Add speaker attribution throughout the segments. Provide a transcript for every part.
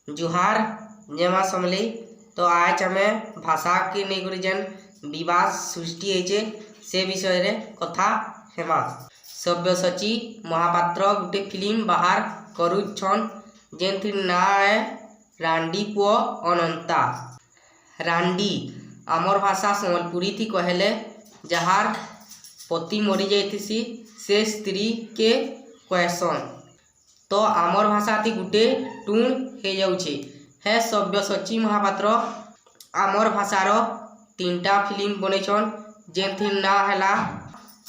Speaker 1: जुहार जय माँ समलेई। तो आज आम भाषा के नहीं जेन विवाद सृष्टि होइछे से विषय रे कथा हेमा। सब्यसाची महापात्र गुटे फिल्म बाहर करुछन जेनथि ना है रांडी पुओ अनंता। रांडी आमर भाषा संबलपुरी थी कहले जहार पति मरी जाइथिसी से स्त्री के कहसन। तो आमर भाषा थी गुटे टूण हो जाउछे है सब्यसाची महापात्र आमर भाषार 3टा फिल्म बनेछन जेनथि ना हैला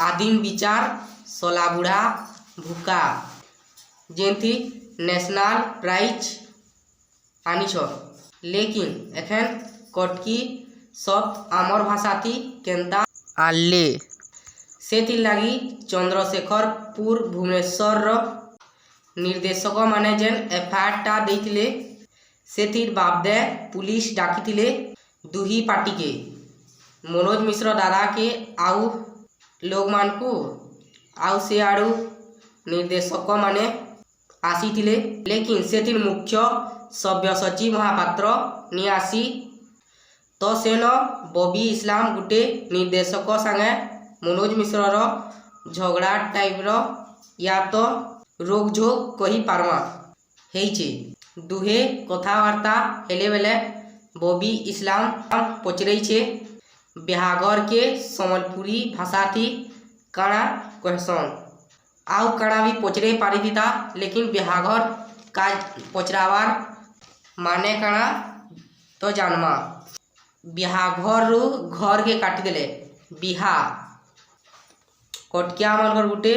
Speaker 1: आदिम विचार सलाबुढ़ा भूका जेनथि नेशनल प्राइज आनिछन। लेकिन एखन कटकी सब आमर भाषा थी केंता आले से लगी चंद्रशेखरपुर भुवनेश्वर निर्देशक माने जेन एफआईआर टा देइथिले सेथिर बाबदे पुलिस डाकिथिले दुही पार्टी के मनोज मिश्र दादा के आउ लोग मानकू आउ से आड़ू निर्देशक माने आसीथिले। लेकिन सेथिर मुख्य सब्यसाची महापात्र नि आसी तो सेन बबी इस्लाम गुटे निर्देशक संगे मनोज मिश्रर झगड़ा टाइप रो या तो रोक झोक कही पारमा हेइछे। दुहे कथबार्ता हेले बेले बबी इस्लाम पचरइछे बिहागर के संबलपुरी भाषा थी काना कहसन आउ काना भी पचरे पारी थी था। लेकिन बिहागर का पचरावार माने काना तो जानमा बिहाघर घर के काटी देले बिहा कटकिया मनकर गुटे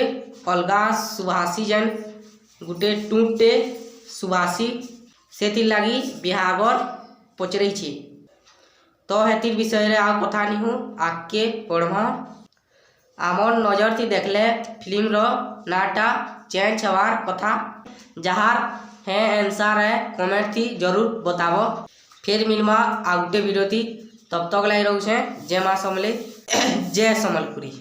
Speaker 1: अलगा सुभाषी जेन गुटे टूटे सुभाषी सेथिर लगी बिहागर पचरइछे। तो हेतिर विषय रे आ कथा नहीं हूँ आगे पढ़मा। आमर नजर थी देखले फिल्म रो नाटा चेंज हवार कथा जहार है आंसर है कमेंट थी जरूर बताबो। फिर मिलमा आ गुटे वीडियो थी तब तक लाई रहूँ जय माँ समलेई जय संबलपुरी।